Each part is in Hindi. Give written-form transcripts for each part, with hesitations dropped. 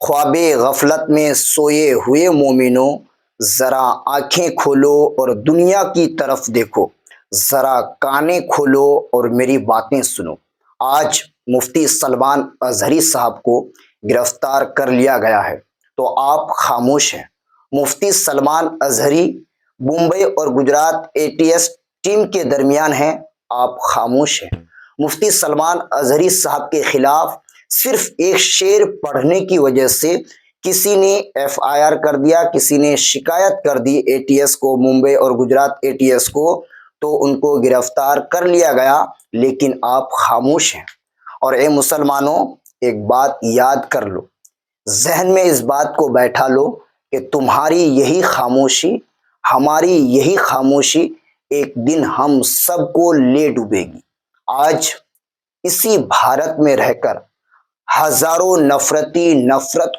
ख्वाबे गफलत में सोए हुए मोमिनो, जरा आंखें खोलो और दुनिया की तरफ देखो, जरा कानें खोलो और मेरी बातें सुनो। आज मुफ्ती सलमान अजहरी साहब को गिरफ्तार कर लिया गया है, तो आप खामोश हैं। मुफ्ती सलमान अजहरी मुंबई और गुजरात एटीएस टीम के दरमियान हैं, आप खामोश हैं। मुफ्ती सलमान अजहरी साहब के खिलाफ सिर्फ एक शेर पढ़ने की वजह से किसी ने एफआईआर कर दिया, किसी ने शिकायत कर दी एटीएस को, मुंबई और गुजरात एटीएस को, तो उनको गिरफ्तार कर लिया गया। लेकिन आप खामोश हैं। और ए मुसलमानों, एक बात याद कर लो, जहन में इस बात को बैठा लो कि तुम्हारी यही खामोशी, हमारी यही खामोशी एक दिन हम सबको ले डूबेगी। आज इसी भारत में रहकर हजारों नफरत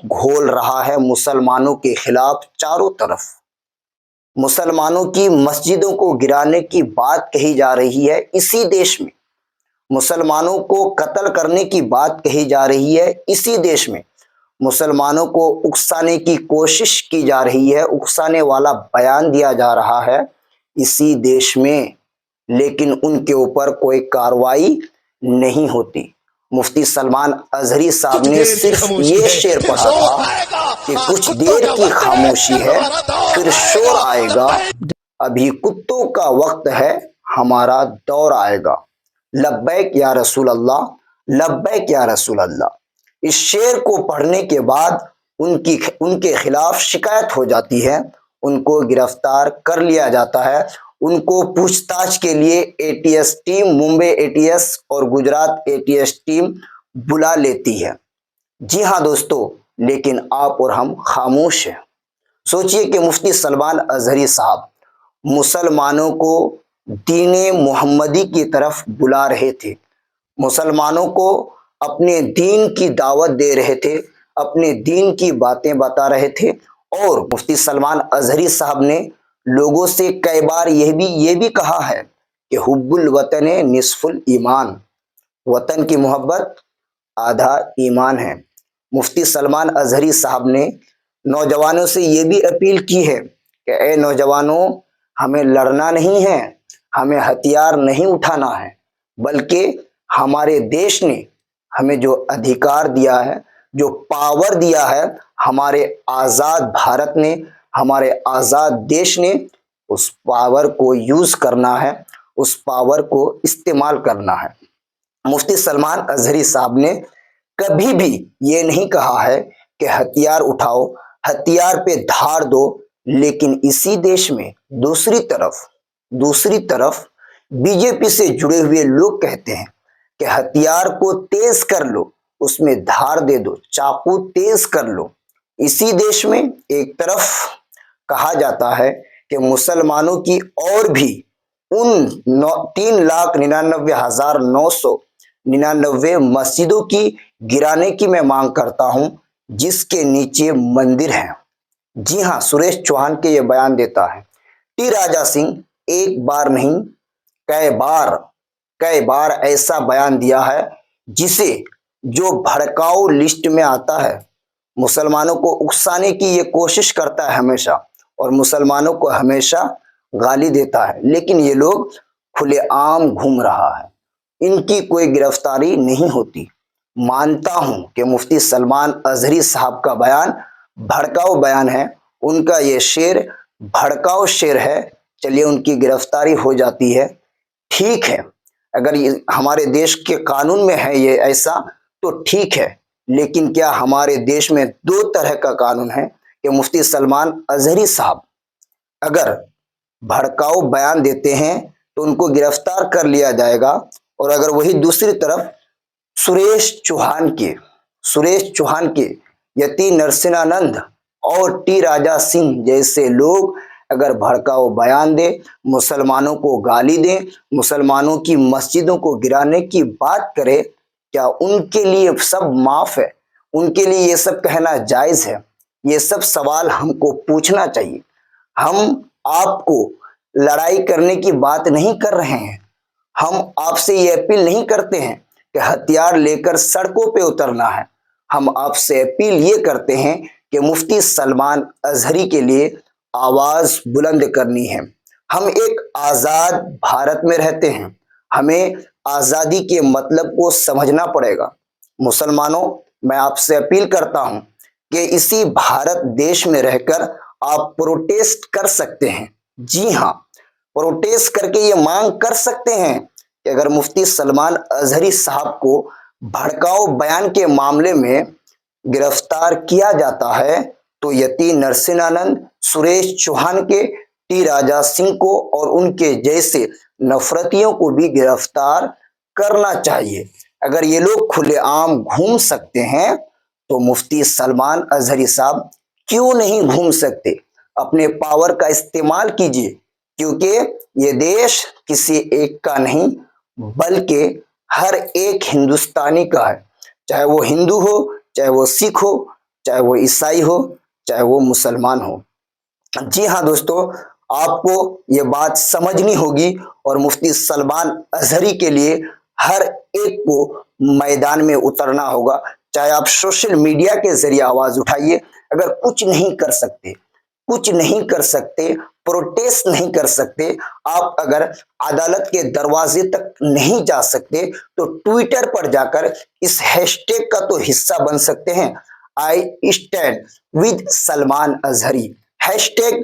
घोल रहा है मुसलमानों के खिलाफ चारों तरफ। मुसलमानों की मस्जिदों को गिराने की बात कही जा रही है इसी देश में, मुसलमानों को कत्ल करने की बात कही जा रही है इसी देश में, मुसलमानों को उकसाने की कोशिश की जा रही है, उकसाने वाला बयान दिया जा रहा है इसी देश में, लेकिन उनके ऊपर कोई कार्रवाई नहीं होती। मुफ्ती सलमान अजहरी साहब ने सिर्फ ये शेर पढ़ा था कि कुछ देर की खामोशी है फिर शोर आएगा, अभी कुत्तों का वक्त है हमारा दौर आएगा। लब्बैक या रसूल अल्लाह, लब्बैक या रसूल अल्लाह। इस शेर को पढ़ने के बाद उनके खिलाफ शिकायत हो जाती है, उनको गिरफ्तार कर लिया जाता है, उनको पूछताछ के लिए एटीएस टीम, मुंबई एटीएस और गुजरात एटीएस टीम बुला लेती है। जी हाँ दोस्तों, लेकिन आप और हम खामोश हैं। सोचिए कि मुफ्ती सलमान अजहरी साहब मुसलमानों को दीने मोहम्मदी की तरफ बुला रहे थे, मुसलमानों को अपने दीन की दावत दे रहे थे, अपने दीन की बातें बता रहे थे। और मुफ्ती सलमान अजहरी साहब ने लोगों से कई बार यह भी कहा है कि हुब्बुल वतन निस्फुल ईमान, वतन की मोहब्बत आधा ईमान है। मुफ्ती सलमान अजहरी साहब ने नौजवानों से यह भी अपील की है कि ए नौजवानों, हमें लड़ना नहीं है, हमें हथियार नहीं उठाना है, बल्कि हमारे देश ने हमें जो अधिकार दिया है, जो पावर दिया है, हमारे आज़ाद भारत ने, हमारे आज़ाद देश ने, उस पावर को यूज़ करना है, उस पावर को इस्तेमाल करना है। मुफ्ती सलमान अजहरी साहब ने कभी भी ये नहीं कहा है कि हथियार उठाओ, हथियार पे धार दो, लेकिन इसी देश में दूसरी तरफ बीजेपी से जुड़े हुए लोग कहते हैं कि हथियार को तेज कर लो, उसमें धार दे दो, चाकू तेज कर लो। इसी देश में एक तरफ कहा जाता है कि मुसलमानों की और भी उन 3,99,999 मस्जिदों की गिराने की मैं मांग करता हूं जिसके नीचे मंदिर हैं। जी हां, सुरेश चौहान के ये बयान देता है। टी राजा सिंह एक बार नहीं कई बार ऐसा बयान दिया है जिसे जो भड़काऊ लिस्ट में आता है, मुसलमानों को उकसाने की ये कोशिश करता है हमेशा, और मुसलमानों को हमेशा गाली देता है, लेकिन ये लोग खुलेआम घूम रहा है, इनकी कोई गिरफ्तारी नहीं होती। मानता हूं कि मुफ्ती सलमान अजहरी साहब का बयान भड़काऊ बयान है, उनका ये शेर भड़काऊ शेर है, चलिए उनकी गिरफ्तारी हो जाती है, ठीक है। अगर ये हमारे देश के कानून में है ये ऐसा तो ठीक है, लेकिन क्या हमारे देश में दो तरह का कानून है कि मुफ्ती सलमान अजहरी साहब अगर भड़काऊ बयान देते हैं तो उनको गिरफ्तार कर लिया जाएगा, और अगर वही दूसरी तरफ सुरेश चौहान के यति नरसिंहानंद और टी राजा सिंह जैसे लोग अगर भड़काऊ बयान दे, मुसलमानों को गाली दे, मुसलमानों की मस्जिदों को गिराने की बात करे, क्या उनके लिए सब माफ है? उनके लिए ये सब कहना जायज है? ये सब सवाल हमको पूछना चाहिए। हम आपको लड़ाई करने की बात नहीं कर रहे हैं, हम आपसे ये अपील नहीं करते हैं कि हथियार लेकर सड़कों पे उतरना है, हम आपसे अपील ये करते हैं कि मुफ्ती सलमान अजहरी के लिए आवाज बुलंद करनी है। हम एक आजाद भारत में रहते हैं, हमें आजादी के मतलब को समझना पड़ेगा। मुसलमानों, मैं आपसे अपील करता हूं कि इसी भारत देश में रहकर आप प्रोटेस्ट कर सकते हैं। जी हाँ, प्रोटेस्ट करके ये मांग कर सकते हैं कि अगर मुफ्ती सलमान अजहरी साहब को भड़काऊ बयान के मामले में गिरफ्तार किया जाता है तो यति नरसिंहानंद, सुरेश चौहान के, टी राजा सिंह को और उनके जैसे नफरतियों को भी गिरफ्तार करना चाहिए। अगर ये लोग खुलेआम घूम सकते हैं तो मुफ्ती सलमान अजहरी साहब क्यों नहीं घूम सकते? अपने पावर का इस्तेमाल कीजिए, क्योंकि ये देश किसी एक का नहीं बल्कि हर एक हिंदुस्तानी का है, चाहे वो हिंदू हो, चाहे वो सिख हो, चाहे वो ईसाई हो, चाहे वो मुसलमान हो। जी हाँ दोस्तों, आपको ये बात समझनी होगी और मुफ्ती सलमान अजहरी के लिए हर एक को मैदान में उतरना होगा। चाहे आप सोशल मीडिया के जरिए आवाज उठाइए, अगर कुछ नहीं कर सकते, कुछ नहीं कर सकते, प्रोटेस्ट नहीं कर सकते, आप अगर अदालत के दरवाजे तक नहीं जा सकते तो ट्विटर पर जाकर इस हैशटैग का तो हिस्सा बन सकते हैं, I stand with Salman Azhari, hashtag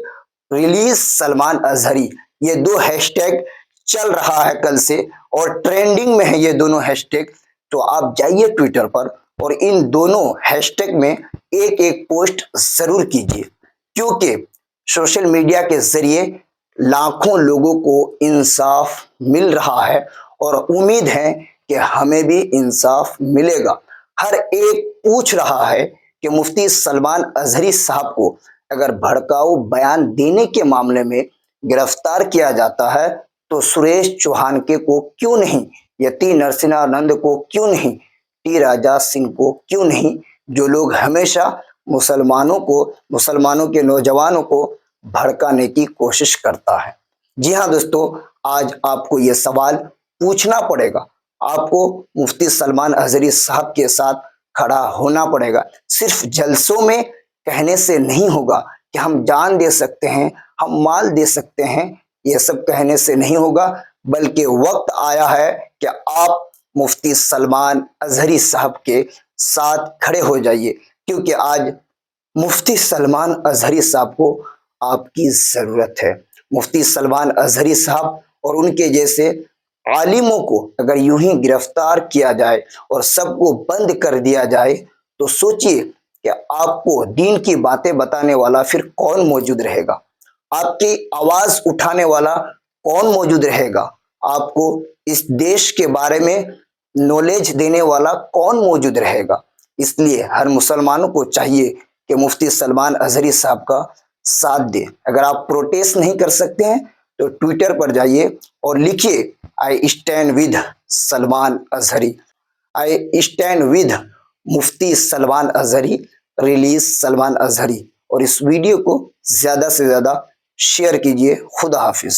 release Salman Azhari. ये दो हैशटैग चल रहा है कल से और ट्रेंडिंग में है ये दोनों हैशटैग। तो आप जाइए ट्विटर पर और इन दोनों हैशटैग में एक एक पोस्ट जरूर कीजिए, क्योंकि सोशल मीडिया के जरिए लाखों लोगों को इंसाफ मिल रहा है और उम्मीद है कि हमें भी इंसाफ मिलेगा। हर एक पूछ रहा है कि मुफ्ती सलमान अजहरी साहब को अगर भड़काऊ बयान देने के मामले में गिरफ्तार किया जाता है तो सुरेश चौहान के को क्यों नहीं, यति नरसिंहानंद को क्यों नहीं, टी राजा सिंह को क्यों नहीं, जो लोग हमेशा मुसलमानों को, मुसलमानों के नौजवानों को भड़काने की कोशिश करता है। जी हाँ दोस्तों, आज आपको ये सवाल पूछना पड़ेगा, आपको मुफ्ती सलमान अजहरी साहब के साथ खड़ा होना पड़ेगा। सिर्फ जलसों में कहने से नहीं होगा कि हम जान दे सकते हैं, हम माल दे सकते हैं, ये सब कहने से नहीं होगा, बल्कि वक्त आया है कि आप मुफ्ती सलमान अजहरी साहब के साथ खड़े हो जाइए, क्योंकि आज मुफ्ती सलमान अजहरी साहब को आपकी जरूरत है। मुफ्ती सलमान अजहरी साहब और उनके जैसे आलिमों को अगर यूं ही गिरफ्तार किया जाए और सबको बंद कर दिया जाए तो सोचिए कि आपको दीन की बातें बताने वाला फिर कौन मौजूद रहेगा, आपकी आवाज उठाने वाला कौन मौजूद रहेगा, आपको इस देश के बारे में नॉलेज देने वाला कौन मौजूद रहेगा। इसलिए हर मुसलमानों को चाहिए कि मुफ्ती सलमान अजहरी साहब का साथ दे। अगर आप प्रोटेस्ट नहीं कर सकते हैं तो ट्विटर पर जाइए और लिखिए I stand with Salman Azhari, I stand with Mufti Salman Azhari, release Salman Azhari. और इस वीडियो को ज्यादा से ज्यादा शेयर कीजिए। खुदा हाफिज।